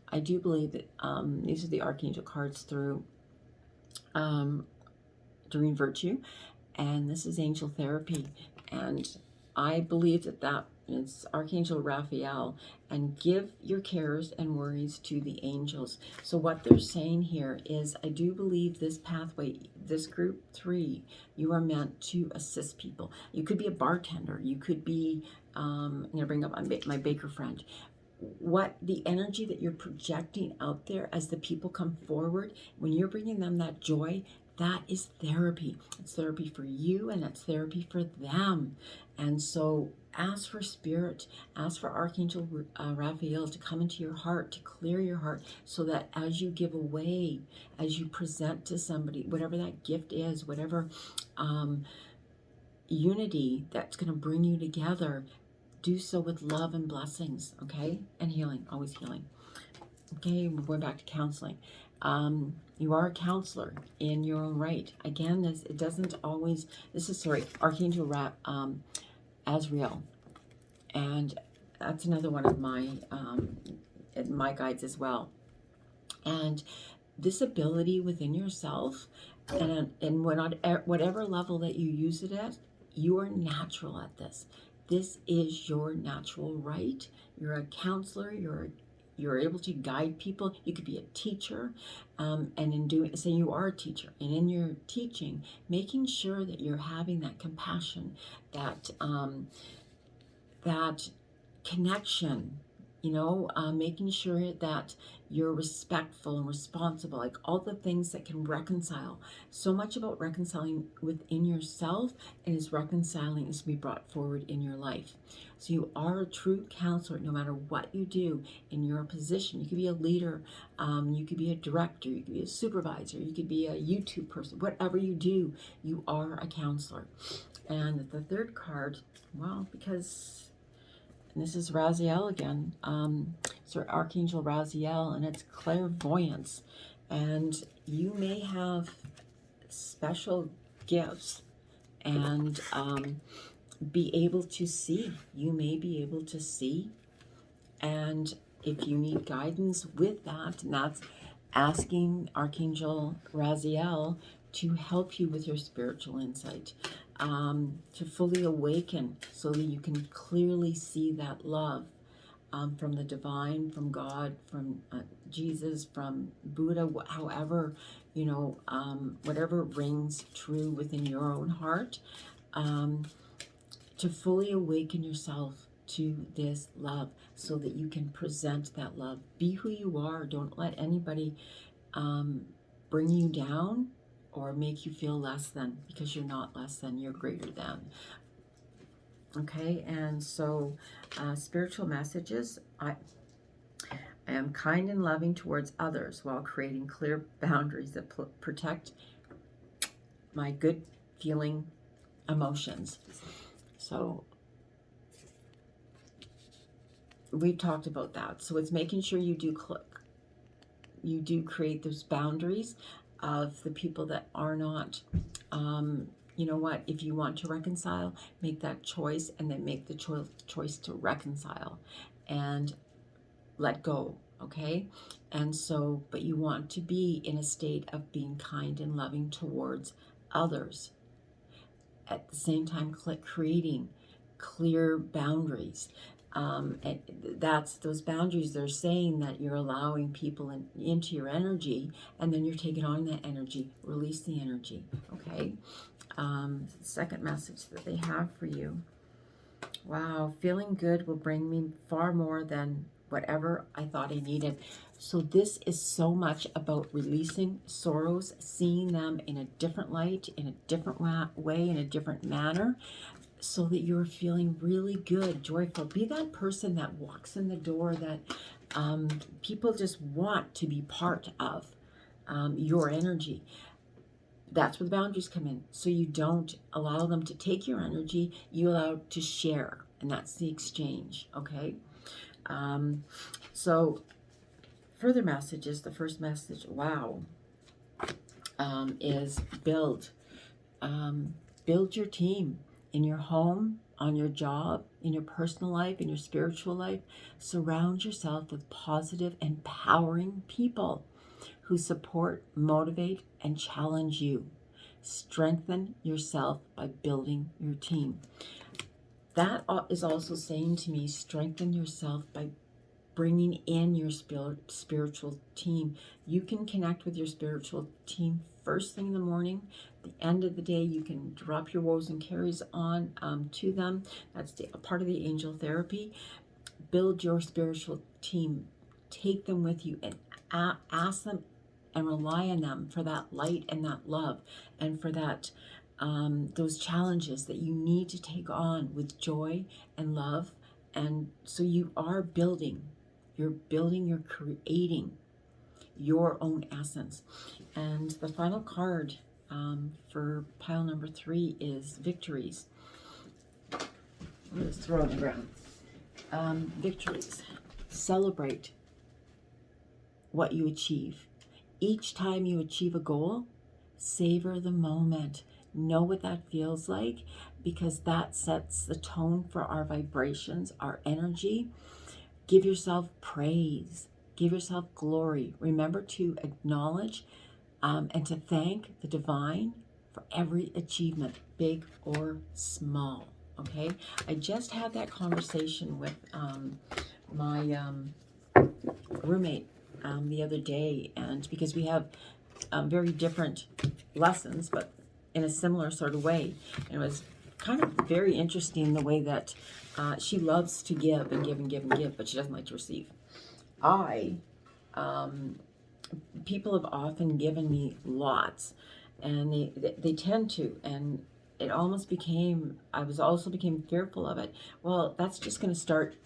I do believe that these are the Archangel cards through during Virtue, and this is Angel Therapy, and I believe that it's Archangel Raphael, and give your cares and worries to the angels. So what they're saying here is, I do believe this pathway, this group 3, you are meant to assist people. You could be a bartender, you could be, I'm going to bring up my baker friend. What the energy that you're projecting out there as the people come forward, when you're bringing them that joy, that is therapy. It's therapy for you, and it's therapy for them. And so ask for Spirit, ask for Archangel Raphael to come into your heart, to clear your heart, so that as you give away, as you present to somebody, whatever that gift is, whatever unity that's going to bring you together, do so with love and blessings, okay? And healing, always healing. Okay, we're going back to counseling. You are a counselor in your own right. Again, it doesn't always, this is, sorry, Archangel Azrael. And that's another one of my guides as well. And this ability within yourself, and whatever level that you use it at, you are natural at this. This is your natural right. You're a counselor. You're able to guide people. You could be a teacher, and in doing, say you are a teacher, and in your teaching, making sure that you're having that compassion, that that connection, making sure that you're respectful and responsible, like all the things that can reconcile. So much about reconciling within yourself, and is reconciling is to be brought forward in your life. So you are a true counselor no matter what you do in your position. You could be a leader, you could be a director, you could be a supervisor, you could be a YouTube person. Whatever you do, you are a counselor. And the third card, well, because... and this is Raziel again, Sir Archangel Raziel, and it's clairvoyance. And you may have special gifts and be able to see. You may be able to see. And if you need guidance with that, and that's asking Archangel Raziel to help you with your spiritual insight, to fully awaken so that you can clearly see that love from the divine, from God, from Jesus, from Buddha, however, whatever rings true within your own heart, to fully awaken yourself to this love so that you can present that love. Be who you are. Don't let anybody bring you down or make you feel less than, because you're not less than, you're greater than. Okay, and so spiritual messages. I am kind and loving towards others while creating clear boundaries that protect my good feeling emotions. So we've talked about that. So it's making sure you do create those boundaries of the people that are not, you know what, if you want to reconcile, make that choice, and then make the choice to reconcile and let go, okay? And so, but you want to be in a state of being kind and loving towards others. At the same time, creating clear boundaries. And that's those boundaries. They're saying that you're allowing people into your energy, and then you're taking on that energy. Release the energy, okay? Second message that they have for you. Wow, feeling good will bring me far more than whatever I thought I needed. So this is so much about releasing sorrows, seeing them in a different light, in a different way, in a different manner, so that you're feeling really good, joyful. Be that person that walks in the door that people just want to be part of your energy. That's where the boundaries come in. So you don't allow them to take your energy, you allow to share, and that's the exchange, okay? So further messages, the first message, wow, is build. Build your team in your home, on your job, in your personal life, in your spiritual life. Surround yourself with positive, empowering people who support, motivate, and challenge you. Strengthen yourself by building your team. That is also saying to me, strengthen yourself by bringing in your spiritual team. You can connect with your spiritual team first thing in the morning. At the end of the day, you can drop your woes and carries on to them. That's a part of the angel therapy. Build your spiritual team. Take them with you and ask them and rely on them for that light and that love, and for that those challenges that you need to take on with joy and love. And so you are building, you're creating your own essence. And the final card for pile number 3 is victories. Let's throw it on the ground. Victories. Celebrate what you achieve. Each time you achieve a goal, savor the moment. Know what that feels like. because that sets the tone for our vibrations, our energy. Give yourself praise. Give yourself glory. Remember to acknowledge and to thank the divine for every achievement, big or small. Okay? I just had that conversation with my roommate the other day, and because we have very different lessons, but in a similar sort of way. And it was kind of very interesting the way that she loves to give and give and give and give, but she doesn't like to receive. People have often given me lots, and they tend to, and it almost became, I became fearful of it. Well, that's just going to start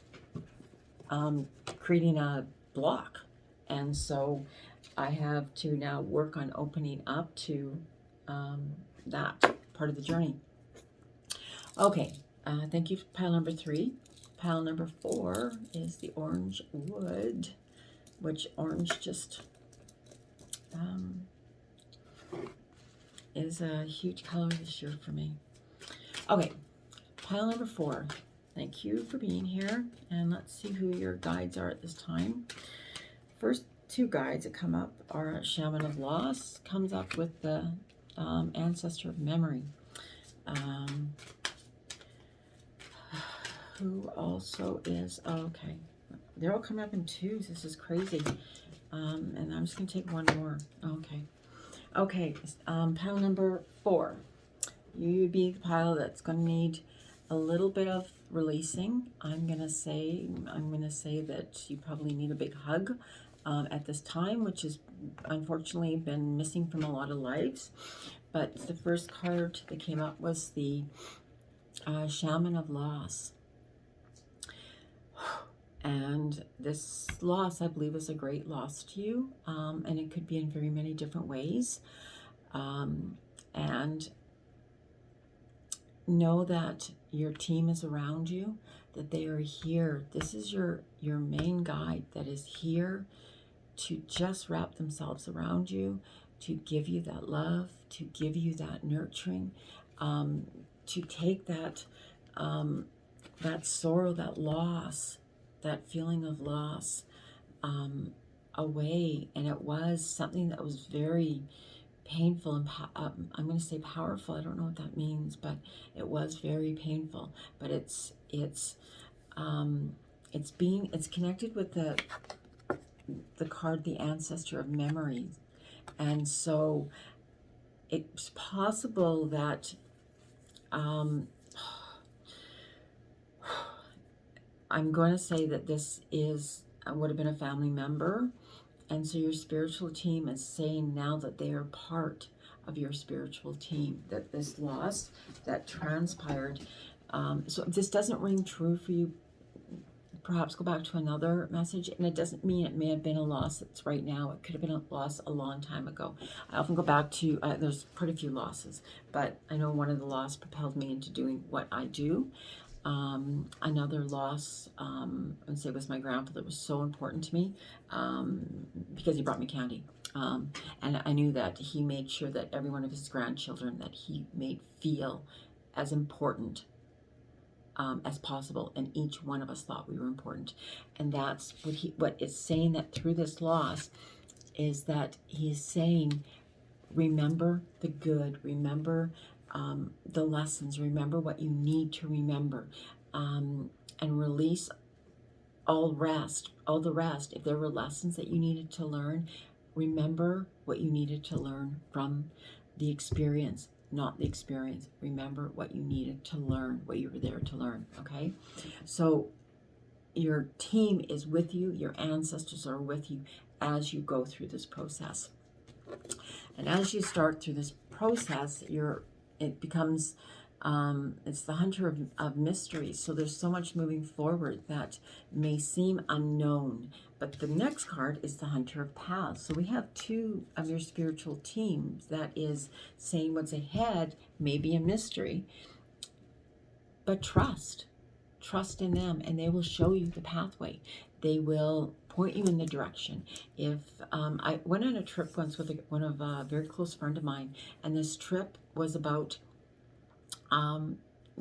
creating a block, and so I have to now work on opening up to that part of the journey. Okay, thank you for pile number 3. Pile number 4 is the orange wood, which orange just is a huge color this year for me. Okay, pile number 4. Thank you for being here, and let's see who your guides are at this time. First 2 guides that come up are Shaman of Loss, comes up with the Ancestor of Memory. Who also is, okay, they're all coming up in 2s. This is crazy. And I'm just going to take one more. Okay, pile number 4. You'd be the pile that's going to need a little bit of releasing. I'm going to say that you probably need a big hug at this time, which has unfortunately been missing from a lot of lives. But the first card that came up was the Shaman of Loss. And this loss, I believe, is a great loss to you, and it could be in very many different ways. And know that your team is around you, that they are here. This is your main guide that is here to just wrap themselves around you, to give you that love, to give you that nurturing, to take that sorrow, that loss, that feeling of loss away. And it was something that was very painful and I'm going to say powerful. I don't know what that means, but it was very painful. But it's connected with the card, the Ancestor of Memory. And so it's possible that I'm going to say that this would have been a family member, and so your spiritual team is saying now that they are part of your spiritual team, that this loss that transpired, so if this doesn't ring true for you, perhaps go back to another message. And it doesn't mean it may have been a loss that's right now. It could have been a loss a long time ago. I often go back to, there's quite a few losses, but I know one of the losses propelled me into doing what I do. Another loss, I would say, was my grandfather. Was so important to me because he brought me candy. And I knew that he made sure that every one of his grandchildren that he made feel as important as possible, and each one of us thought we were important. And that's what it's saying, that through this loss is that he is saying, remember the good, remember the lessons, remember what you need to remember, and release all the rest. If there were lessons that you needed to learn, remember what you needed to learn from the experience, not the experience. Remember what you needed to learn, what you were there to learn, okay? So your team is with you, your ancestors are with you as you go through this process. And as you start through this process, it becomes, it's the hunter of mysteries. So there's so much moving forward that may seem unknown. But the next card is the hunter of paths. So we have 2 of your spiritual teams that is saying what's ahead may be a mystery, but trust in them, and they will show you the pathway. They will point you in the direction. If I went on a trip once with one of a very close friend of mine, and this trip was about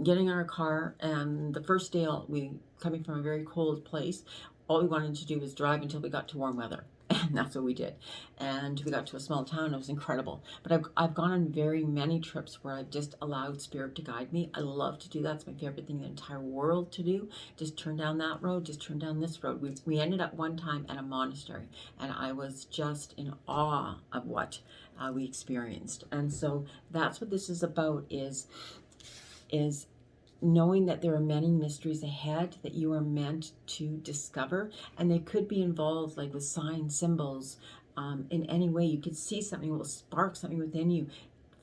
getting in our car, and the first day we coming from a very cold place, all we wanted to do was drive until we got to warm weather. And that's what we did. And we got to a small town. It was incredible. But I've gone on very many trips where I've just allowed Spirit to guide me. I love to do that. It's my favorite thing in the entire world to do. Just turn down that road, just turn down this road. We ended up one time at a monastery, and I was just in awe of what we experienced. And so that's what this is about, is knowing that there are many mysteries ahead that you are meant to discover, and they could be involved like with signs, symbols, in any way. You could see something that will spark something within you.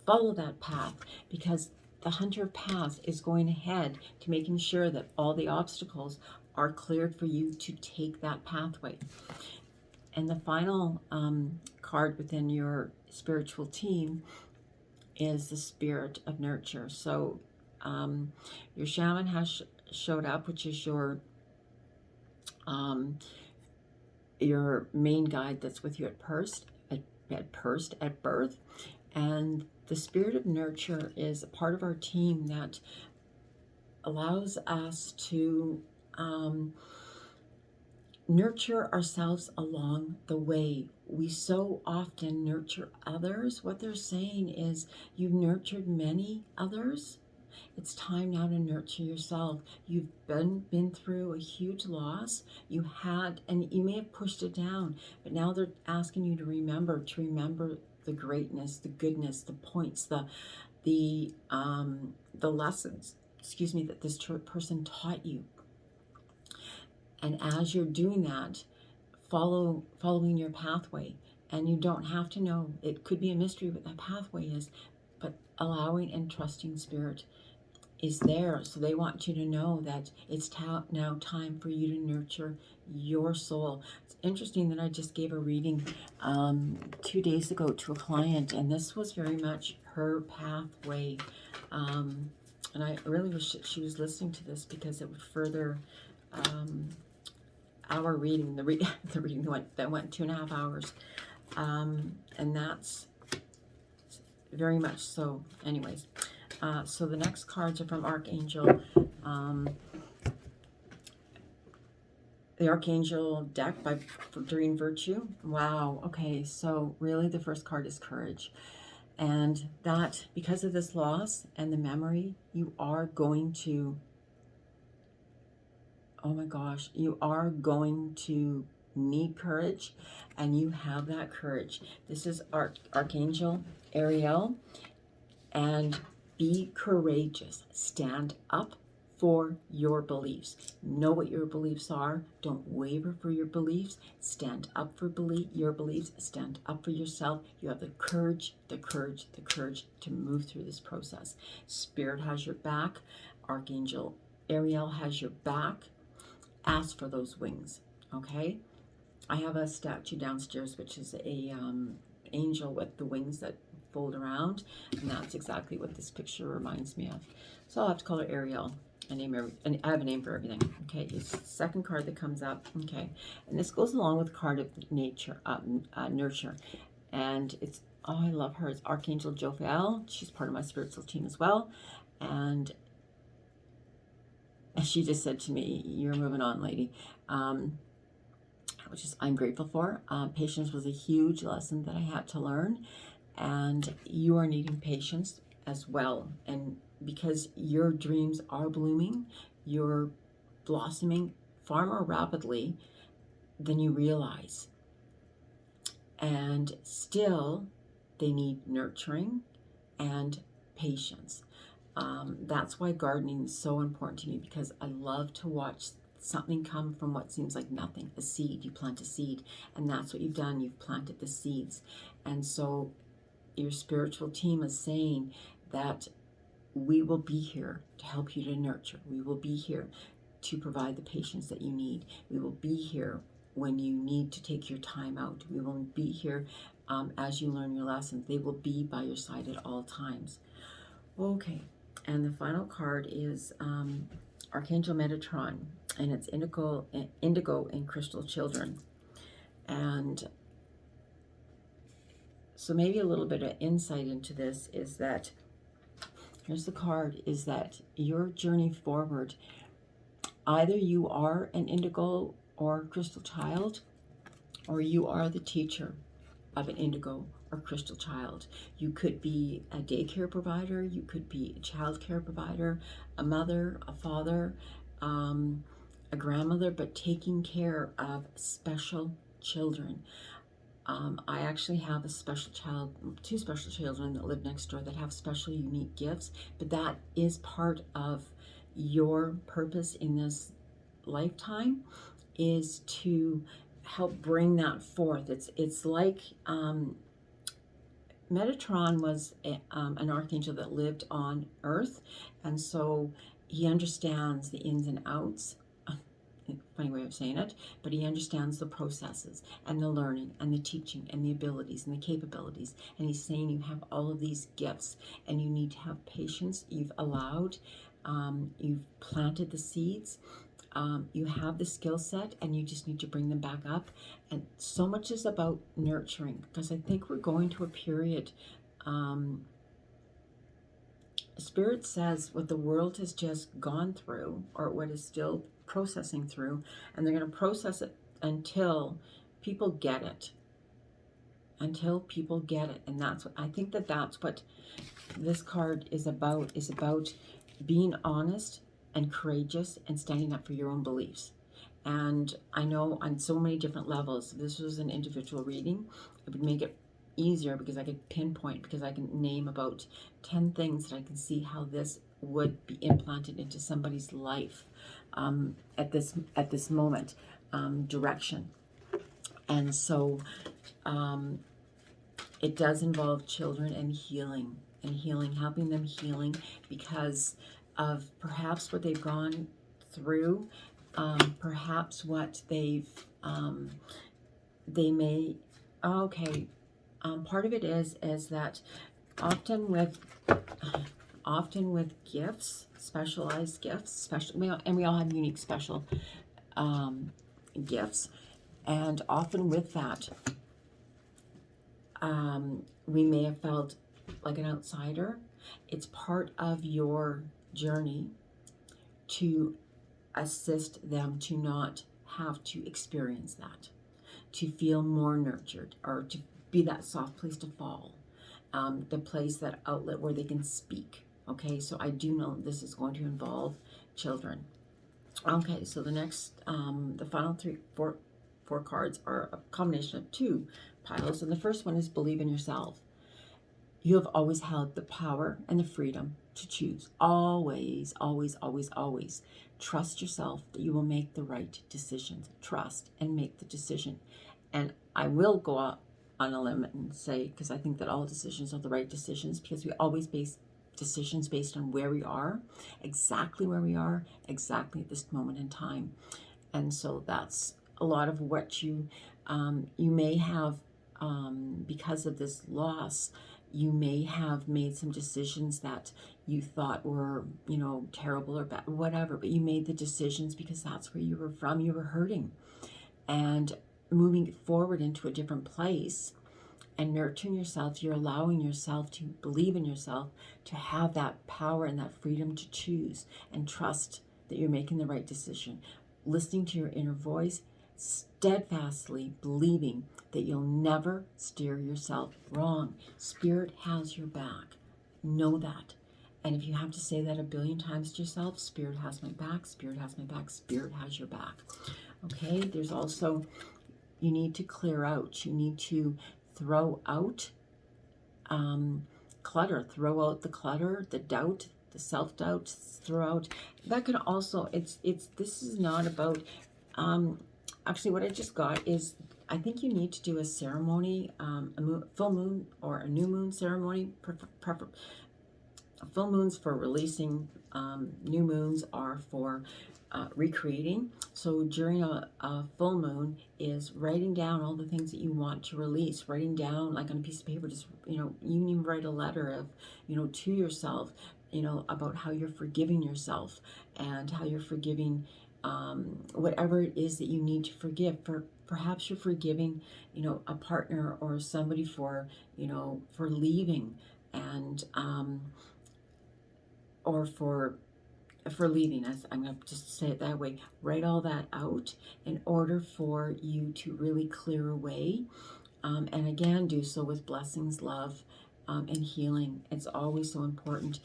Follow that path, because the hunter of paths is going ahead to making sure that all the obstacles are cleared for you to take that pathway. And the final card within your spiritual team is the Spirit of Nurture. So your shaman has showed up, which is your main guide that's with you at birth. And the Spirit of Nurture is a part of our team that allows us to nurture ourselves along the way. We so often nurture others. What they're saying is, you've nurtured many others. It's time now to nurture yourself. You've been through a huge loss. You had, and you may have pushed it down, but now they're asking you to remember the greatness, the goodness, the points, the lessons, that this person taught you. And as you're doing that, following your pathway, and you don't have to know, it could be a mystery what that pathway is, but allowing and trusting Spirit is there. So they want you to know that it's now time for you to nurture your soul. It's interesting that I just gave a reading 2 days ago to a client, and this was very much her pathway. And I really wish that she was listening to this, because it would further our reading, the reading that went 2.5 hours. And that's very much so. Anyways. So the next cards are from Archangel, the Archangel deck by Doreen Virtue. Wow. Okay. So really the first card is courage. And that, because of this loss and the memory, you are going to, oh my gosh, you are going to need courage, and you have that courage. This is Archangel Ariel, and be courageous. Stand up for your beliefs. Know what your beliefs are. Don't waver for your beliefs. Stand up for your beliefs. Stand up for yourself. You have the courage to move through this process. Spirit has your back. Archangel Ariel has your back. Ask for those wings, okay? I have a statue downstairs, which is a angel with the wings that fold around, and that's exactly what this picture reminds me of. So I'll have to call her Ariel. I have a name for everything. Okay, it's the second card that comes up. Okay, and this goes along with the card of nature, nurture, and it's, oh, I love her. It's Archangel Jophiel. She's part of my spiritual team as well, and she just said to me, "You're moving on, lady," which is I'm grateful for. Patience was a huge lesson that I had to learn. And you are needing patience as well. And because your dreams are blooming, you're blossoming far more rapidly than you realize. And still, they need nurturing and patience. That's why gardening is so important to me, because I love to watch something come from what seems like nothing. A seed, you plant a seed, and that's what you've done. You've planted the seeds. And so your spiritual team is saying that we will be here to help you to nurture. We will be here to provide the patience that you need. We will be here when you need to take your time out. We will be here as you learn your lessons. They will be by your side at all times. Okay, and the final card is Archangel Metatron, and it's indigo and crystal children. And so maybe a little bit of insight into this is that Here's the card, is that your journey forward, either you are an indigo or crystal child, or you are the teacher of an indigo or crystal child. You could be a daycare provider, you could be a child care provider, a mother, a father, a grandmother, but taking care of special children. I actually have a special child, 2 special children that live next door that have special, unique gifts, but that is part of your purpose in this lifetime, is to help bring that forth. It's like Metatron was an archangel that lived on Earth, and so he understands the ins and outs. Funny way of saying it, but he understands the processes and the learning and the teaching and the abilities and the capabilities. And he's saying you have all of these gifts and you need to have patience. You've allowed, you've planted the seeds. You have the skill set and you just need to bring them back up. And so much is about nurturing, because I think we're going to a period, Spirit says what the world has just gone through, or what is still processing through, and they're going to process it until people get it. Until people get it. And that's what I think, that's what this card is about being honest and courageous and standing up for your own beliefs. And I know on so many different levels, if this was an individual reading, it would make it easier, because I could pinpoint, because I can name about 10 things that I can see how this would be implanted into somebody's life at this moment, direction. And so it does involve children and healing, helping them healing because of perhaps what they've gone through, perhaps what they may, part of it is that often with gifts, specialized gifts, and we all have unique special gifts, and often with that, we may have felt like an outsider. It's part of your journey to assist them to not have to experience that, to feel more nurtured, or to be that soft place to fall, the place, that outlet where they can speak. Okay, so I do know this is going to involve children. Okay, so the next, the final four cards are a combination of 2 piles, and the first one is believe in yourself. You have always held the power and the freedom to choose. Always, always, always, always. Trust yourself that you will make the right decisions. Trust and make the decision. And I will go out on a limb and say, because I think that all decisions are the right decisions, because we always base decisions based on where we are, exactly where we are, exactly at this moment in time. And so that's a lot of what you may have, because of this loss, you may have made some decisions that you thought were, terrible or bad, whatever, but you made the decisions because that's where you were from. You were hurting. And moving forward into a different place and nurturing yourself, you're allowing yourself to believe in yourself, to have that power and that freedom to choose and trust that you're making the right decision. Listening to your inner voice, steadfastly believing that you'll never steer yourself wrong. Spirit has your back. Know that. And if you have to say that a billion times to yourself, Spirit has my back, Spirit has my back, Spirit has your back. Okay, there's also, you need to clear out. You need to throw out clutter. Throw out the clutter, the doubt, the self-doubt. Throw out. That can also, this is not about, actually what I just got is, I think you need to do a ceremony, full moon or a new moon ceremony. Full moons for releasing, new moons are for recreating. So during a full moon is writing down all the things that you want to release, writing down like on a piece of paper, just, you can even write a letter of, to yourself, about how you're forgiving yourself and how you're forgiving whatever it is that you need to forgive. Perhaps you're forgiving, a partner or somebody for leaving, and or for leaving us. I'm going to just say it that way. Write all that out in order for you to really clear away. And again, do so with blessings, love, and healing. It's always so important,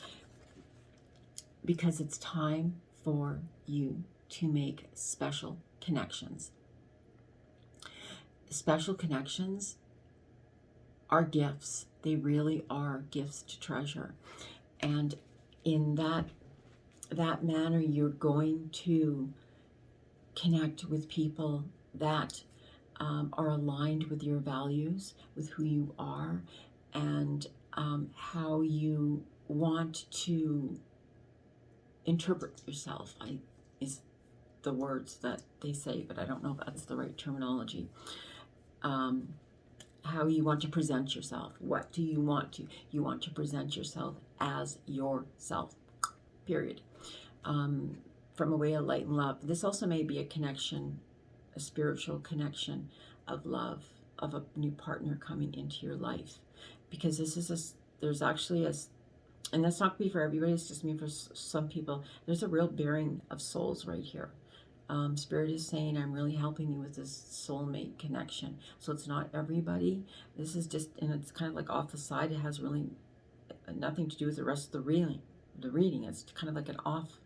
because it's time for you to make special connections. Special connections are gifts. They really are gifts to treasure. And in that manner, you're going to connect with people that are aligned with your values, with who you are, and how you want to interpret yourself. Is the words that they say, but I don't know if that's the right terminology. How you want to present yourself. What do you want to? You want to present yourself as yourself, period. From a way of light and love. This also may be a connection, a spiritual connection of love, of a new partner coming into your life. Because this is there's actually and that's not be for everybody, it's just me for some people. There's a real bearing of souls right here. Spirit is saying, I'm really helping you with this soulmate connection. So it's not everybody. This is just, and it's kind of like off the side. It has really nothing to do with the rest of the reading. It's kind of like an off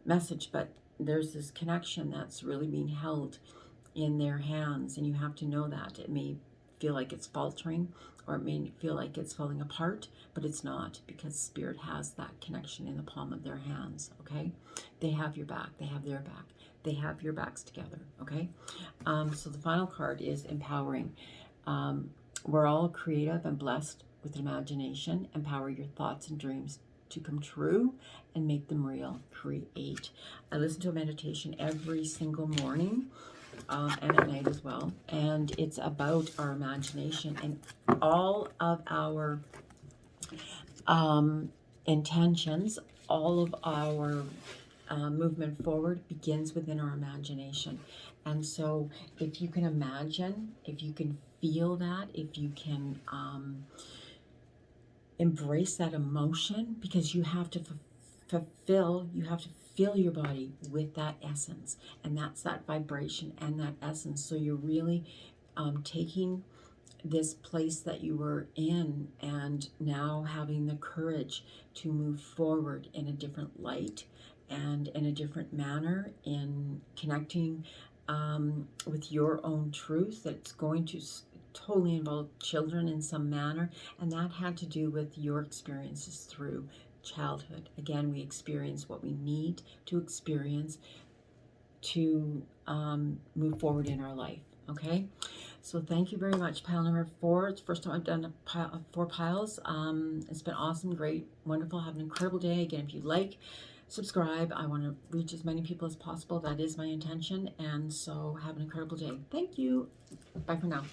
message, but there's this connection that's really being held in their hands, and you have to know that. It may feel like it's faltering, or it may feel like it's falling apart, but it's not, because Spirit has that connection in the palm of their hands, okay? They have your back. They have their back. They have your backs together, okay? So the final card is empowering. We're all creative and blessed with an imagination. Empower your thoughts and dreams to come true and make them real. Create. I listen to a meditation every single morning and at night as well. And it's about our imagination, and all of our intentions, all of our movement forward begins within our imagination. And so if you can imagine, if you can feel that, if you can embrace that emotion, because you have to fill your body with that essence, and that's that vibration and that essence. So you're really taking this place that you were in and now having the courage to move forward in a different light and in a different manner, in connecting with your own truth. That's going to totally involve children in some manner, and that had to do with your experiences through childhood. Again, we experience what we need to experience to move forward in our life, okay? So thank you very much. Pile number 4. It's the first time I've done 4 piles. It's been awesome, great, wonderful. Have an incredible day. Again, if you like, subscribe. I want to reach as many people as possible. That is my intention. And so have an incredible day. Thank you. Bye for now.